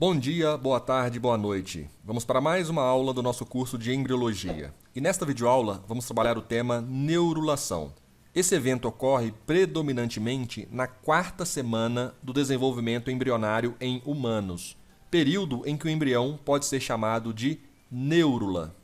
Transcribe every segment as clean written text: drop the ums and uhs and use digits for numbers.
Bom dia, boa tarde, boa noite. Vamos para mais uma aula do nosso curso de embriologia. E nesta videoaula vamos trabalhar o tema neurulação. Esse evento ocorre predominantemente na quarta semana do desenvolvimento embrionário em humanos, período em que o embrião pode ser chamado de neurula.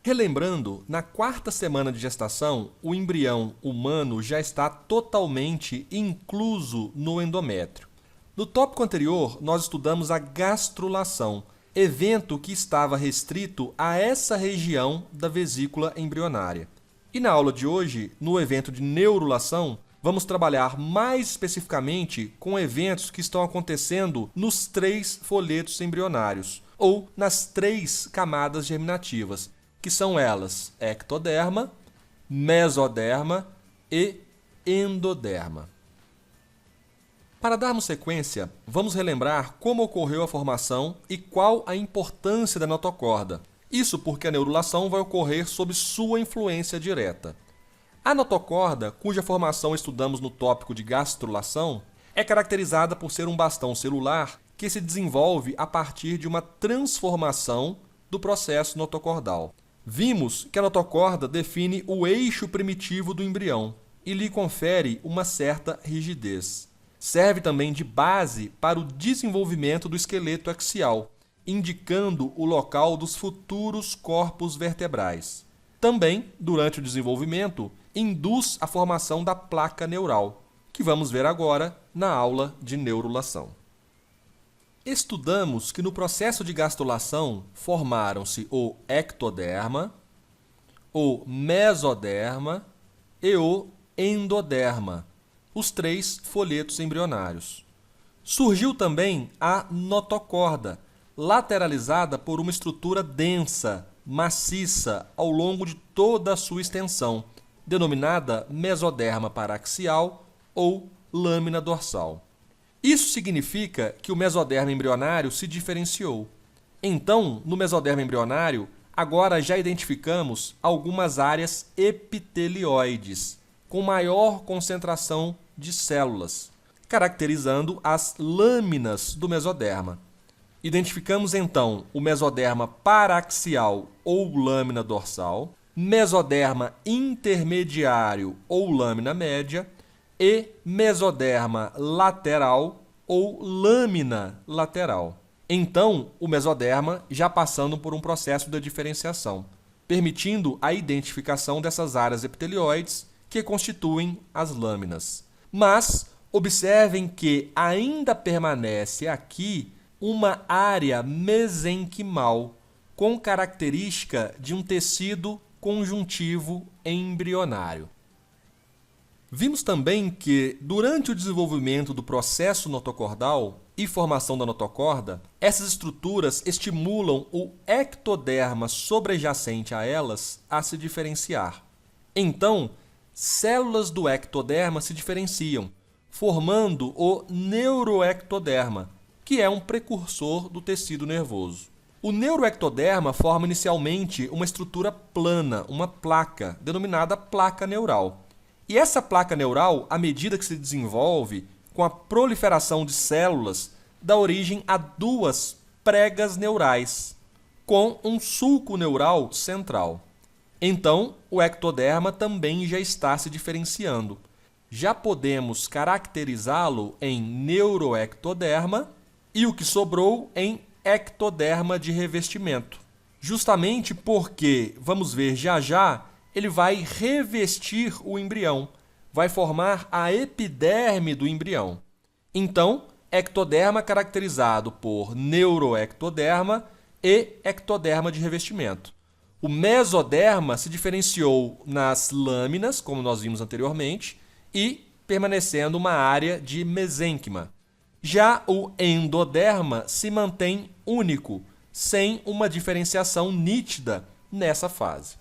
Relembrando, na quarta semana de gestação, o embrião humano já está totalmente incluso no endométrio. No tópico anterior, nós estudamos a gastrulação, evento que estava restrito a essa região da vesícula embrionária. E na aula de hoje, no evento de neurulação, vamos trabalhar mais especificamente com eventos que estão acontecendo nos 3 folhetos embrionários, ou nas 3 camadas germinativas, que são elas ectoderma, mesoderma e endoderma. Para darmos sequência, vamos relembrar como ocorreu a formação e qual a importância da notocorda. Isso porque a neurulação vai ocorrer sob sua influência direta. A notocorda, cuja formação estudamos no tópico de gastrulação, é caracterizada por ser um bastão celular que se desenvolve a partir de uma transformação do processo notocordal. Vimos que a notocorda define o eixo primitivo do embrião e lhe confere uma certa rigidez. Serve também de base para o desenvolvimento do esqueleto axial, indicando o local dos futuros corpos vertebrais. Também, durante o desenvolvimento, induz a formação da placa neural, que vamos ver agora na aula de neurulação. Estudamos que no processo de gastrulação formaram-se o ectoderma, o mesoderma e o endoderma, os 3 folhetos embrionários. Surgiu também a notocorda, lateralizada por uma estrutura densa, maciça, ao longo de toda a sua extensão, denominada mesoderma paraxial ou lâmina dorsal. Isso significa que o mesoderma embrionário se diferenciou. Então, no mesoderma embrionário, agora já identificamos algumas áreas epitelioides, com maior concentração de células, caracterizando as lâminas do mesoderma. Identificamos então o mesoderma paraxial ou lâmina dorsal, mesoderma intermediário ou lâmina média e mesoderma lateral ou lâmina lateral. Então, o mesoderma já passando por um processo de diferenciação, permitindo a identificação dessas áreas epitelioides que constituem as lâminas. Mas observem que ainda permanece aqui uma área mesenquimal, com característica de um tecido conjuntivo embrionário. Vimos também que, durante o desenvolvimento do processo notocordal e formação da notocorda, essas estruturas estimulam o ectoderma sobrejacente a elas a se diferenciar. Então, células do ectoderma se diferenciam, formando o neuroectoderma, que é um precursor do tecido nervoso. O neuroectoderma forma inicialmente uma estrutura plana, uma placa, denominada placa neural. E essa placa neural, à medida que se desenvolve com a proliferação de células, dá origem a 2 pregas neurais, com um sulco neural central. Então, o ectoderma também já está se diferenciando. Já podemos caracterizá-lo em neuroectoderma e o que sobrou em ectoderma de revestimento. Justamente porque, vamos ver já, ele vai revestir o embrião, vai formar a epiderme do embrião. Então, ectoderma caracterizado por neuroectoderma e ectoderma de revestimento. O mesoderma se diferenciou nas lâminas, como nós vimos anteriormente, e permanecendo uma área de mesênquima. Já o endoderma se mantém único, sem uma diferenciação nítida nessa fase.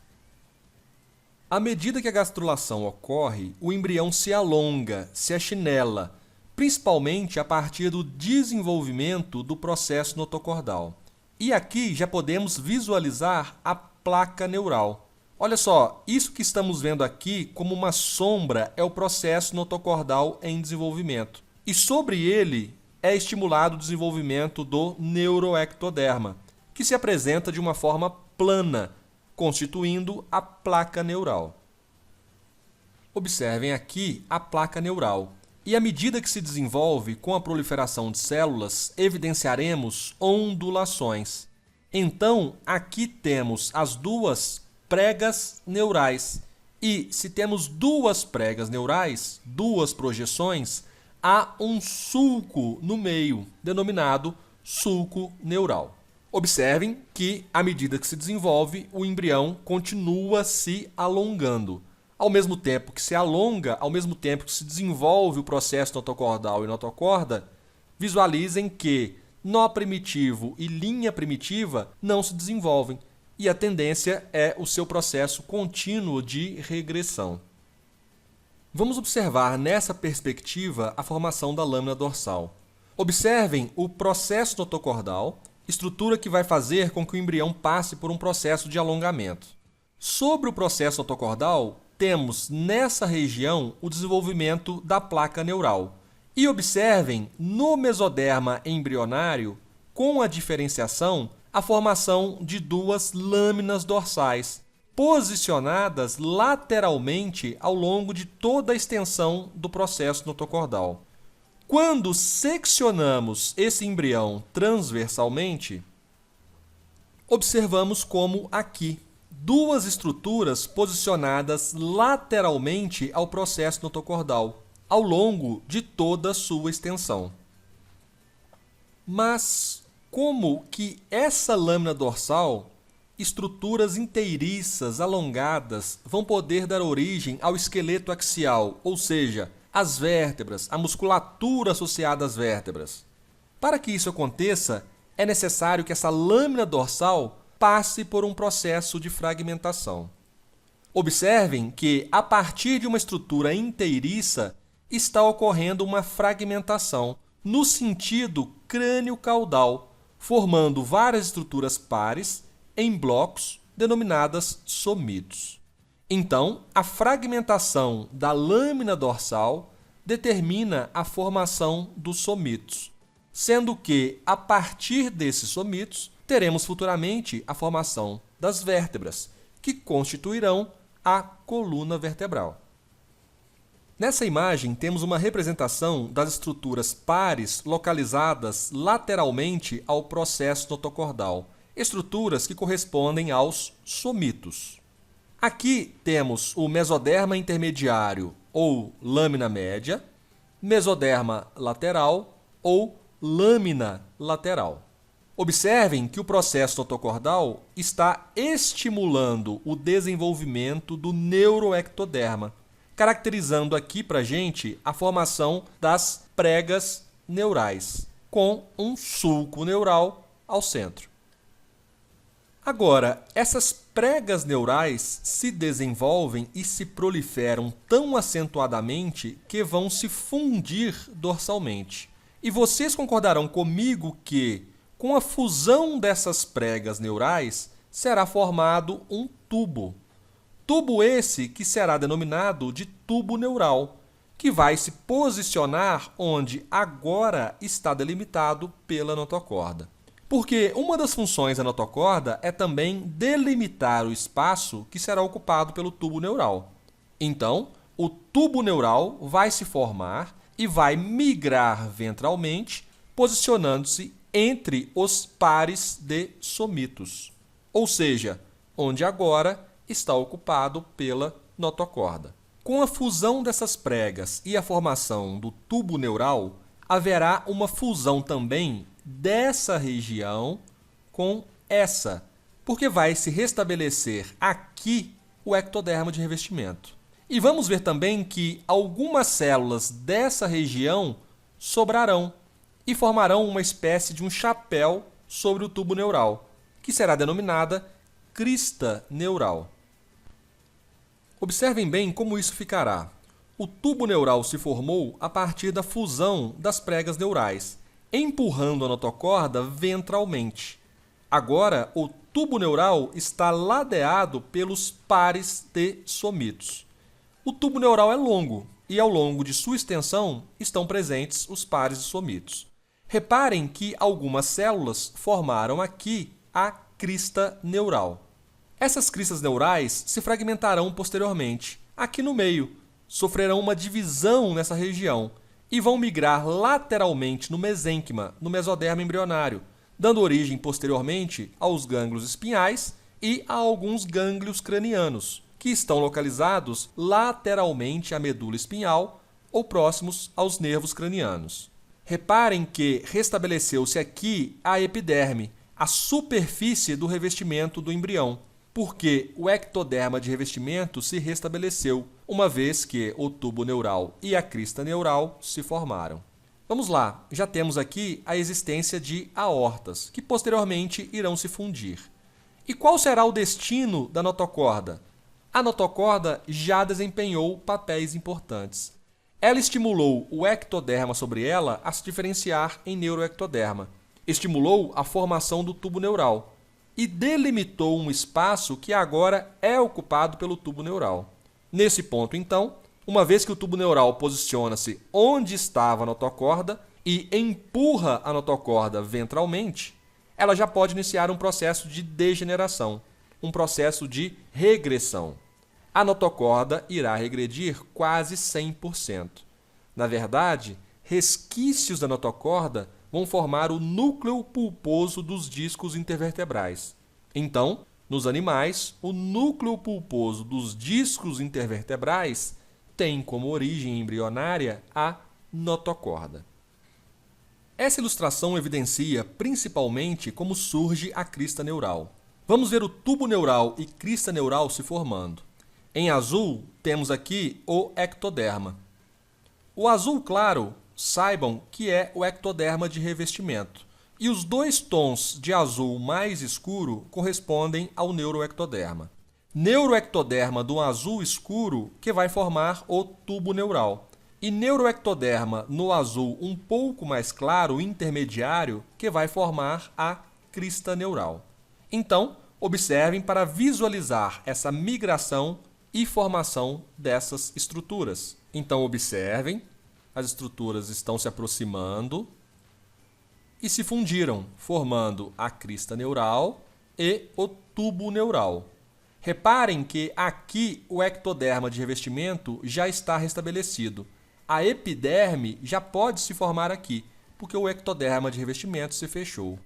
À medida que a gastrulação ocorre, o embrião se alonga, se achinela, principalmente a partir do desenvolvimento do processo notocordal. E aqui já podemos visualizar a placa neural. Olha só, isso que estamos vendo aqui como uma sombra é o processo notocordal em desenvolvimento. E sobre ele é estimulado o desenvolvimento do neuroectoderma, que se apresenta de uma forma plana, constituindo a placa neural. Observem aqui a placa neural. E à medida que se desenvolve com a proliferação de células, evidenciaremos ondulações. Então, aqui temos as duas pregas neurais. E se temos duas pregas neurais, duas projeções, há um sulco no meio, denominado sulco neural. Observem que, à medida que se desenvolve, o embrião continua se alongando. Ao mesmo tempo que se alonga, ao mesmo tempo que se desenvolve o processo notocordal e notocorda, visualizem que nó primitivo e linha primitiva não se desenvolvem, e a tendência é o seu processo contínuo de regressão. Vamos observar nessa perspectiva a formação da lâmina dorsal. Observem o processo notocordal, estrutura que vai fazer com que o embrião passe por um processo de alongamento. Sobre o processo notocordal, temos nessa região o desenvolvimento da placa neural. E observem no mesoderma embrionário, com a diferenciação, a formação de duas lâminas dorsais, posicionadas lateralmente ao longo de toda a extensão do processo notocordal. Quando seccionamos esse embrião transversalmente, observamos como aqui, duas estruturas posicionadas lateralmente ao processo notocordal, ao longo de toda a sua extensão. Mas como que essa lâmina dorsal, estruturas inteiriças alongadas, vão poder dar origem ao esqueleto axial, ou seja, as vértebras, a musculatura associada às vértebras? Para que isso aconteça, é necessário que essa lâmina dorsal passe por um processo de fragmentação. Observem que, a partir de uma estrutura inteiriça, está ocorrendo uma fragmentação no sentido crânio-caudal, formando várias estruturas pares em blocos denominadas somitos. Então, a fragmentação da lâmina dorsal determina a formação dos somitos, sendo que, a partir desses somitos, teremos futuramente a formação das vértebras, que constituirão a coluna vertebral. Nessa imagem, temos uma representação das estruturas pares localizadas lateralmente ao processo notocordal, estruturas que correspondem aos somitos. Aqui temos o mesoderma intermediário ou lâmina média, mesoderma lateral ou lâmina lateral. Observem que o processo notocordal está estimulando o desenvolvimento do neuroectoderma, caracterizando aqui para a gente a formação das pregas neurais, com um sulco neural ao centro. Agora, essas pregas neurais se desenvolvem e se proliferam tão acentuadamente que vão se fundir dorsalmente. E vocês concordarão comigo que, com a fusão dessas pregas neurais, será formado um tubo. Tubo esse que será denominado de tubo neural, que vai se posicionar onde agora está delimitado pela notocorda. Porque uma das funções da notocorda é também delimitar o espaço que será ocupado pelo tubo neural. Então, o tubo neural vai se formar e vai migrar ventralmente, posicionando-se entre os pares de somitos, ou seja, onde agora está ocupado pela notocorda. Com a fusão dessas pregas e a formação do tubo neural, haverá uma fusão também dessa região com essa, porque vai se restabelecer aqui o ectoderma de revestimento. E vamos ver também que algumas células dessa região sobrarão e formarão uma espécie de um chapéu sobre o tubo neural, que será denominada crista neural. Observem bem como isso ficará. O tubo neural se formou a partir da fusão das pregas neurais, empurrando a notocorda ventralmente. Agora, o tubo neural está ladeado pelos pares de somitos. O tubo neural é longo e, ao longo de sua extensão, estão presentes os pares de somitos. Reparem que algumas células formaram aqui a crista neural. Essas cristas neurais se fragmentarão posteriormente, aqui no meio, sofrerão uma divisão nessa região e vão migrar lateralmente no mesênquima, no mesoderma embrionário, dando origem posteriormente aos gânglios espinhais e a alguns gânglios cranianos, que estão localizados lateralmente à medula espinhal ou próximos aos nervos cranianos. Reparem que restabeleceu-se aqui a epiderme, a superfície do revestimento do embrião, porque o ectoderma de revestimento se restabeleceu, uma vez que o tubo neural e a crista neural se formaram. Vamos lá, já temos aqui a existência de aortas, que posteriormente irão se fundir. E qual será o destino da notocorda? A notocorda já desempenhou papéis importantes. Ela estimulou o ectoderma sobre ela a se diferenciar em neuroectoderma, estimulou a formação do tubo neural e delimitou um espaço que agora é ocupado pelo tubo neural. Nesse ponto, então, uma vez que o tubo neural posiciona-se onde estava a notocorda e empurra a notocorda ventralmente, ela já pode iniciar um processo de degeneração, um processo de regressão. A notocorda irá regredir quase 100%. Na verdade, resquícios da notocorda vão formar o núcleo pulposo dos discos intervertebrais. Então, nos animais, o núcleo pulposo dos discos intervertebrais tem como origem embrionária a notocorda. Essa ilustração evidencia principalmente como surge a crista neural. Vamos ver o tubo neural e crista neural se formando. Em azul, temos aqui o ectoderma. O azul claro, saibam que é o ectoderma de revestimento. E os dois tons de azul mais escuro correspondem ao neuroectoderma. Neuroectoderma do azul escuro que vai formar o tubo neural. E neuroectoderma no azul um pouco mais claro, intermediário, que vai formar a crista neural. Então, observem para visualizar essa migração e formação dessas estruturas. Então, observem, as estruturas estão se aproximando e se fundiram, formando a crista neural e o tubo neural. Reparem que aqui o ectoderma de revestimento já está restabelecido. A epiderme já pode se formar aqui, porque o ectoderma de revestimento se fechou.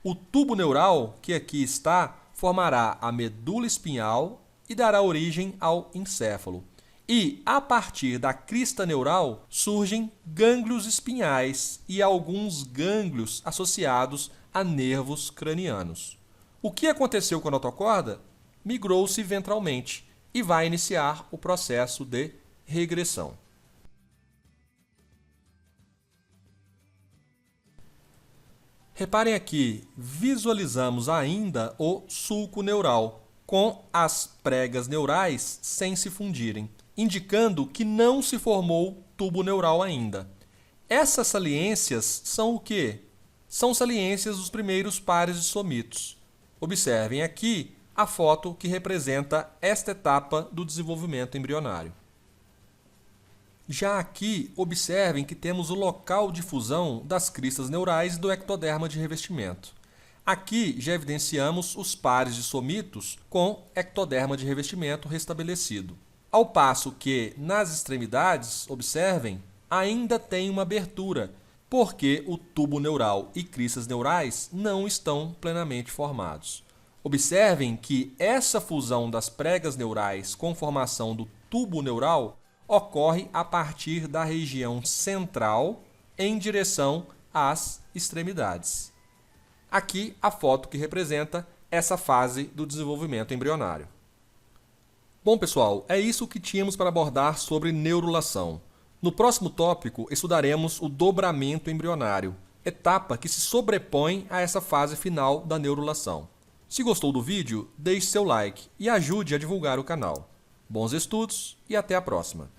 O tubo neural, que aqui está, formará a medula espinhal e dará origem ao encéfalo. E, a partir da crista neural, surgem gânglios espinhais e alguns gânglios associados a nervos cranianos. O que aconteceu com a notocorda? Migrou-se ventralmente e vai iniciar o processo de regressão. Reparem aqui, visualizamos ainda o sulco neural, com as pregas neurais sem se fundirem, indicando que não se formou tubo neural ainda. Essas saliências são o quê? São saliências dos primeiros pares de somitos. Observem aqui a foto que representa esta etapa do desenvolvimento embrionário. Já aqui, observem que temos o local de fusão das cristas neurais do ectoderma de revestimento. Aqui já evidenciamos os pares de somitos com ectoderma de revestimento restabelecido. Ao passo que, nas extremidades, observem, ainda tem uma abertura, porque o tubo neural e cristas neurais não estão plenamente formados. Observem que essa fusão das pregas neurais com formação do tubo neural ocorre a partir da região central em direção às extremidades. Aqui a foto que representa essa fase do desenvolvimento embrionário. Bom, pessoal, é isso que tínhamos para abordar sobre neurulação. No próximo tópico, estudaremos o dobramento embrionário, etapa que se sobrepõe a essa fase final da neurulação. Se gostou do vídeo, deixe seu like e ajude a divulgar o canal. Bons estudos e até a próxima!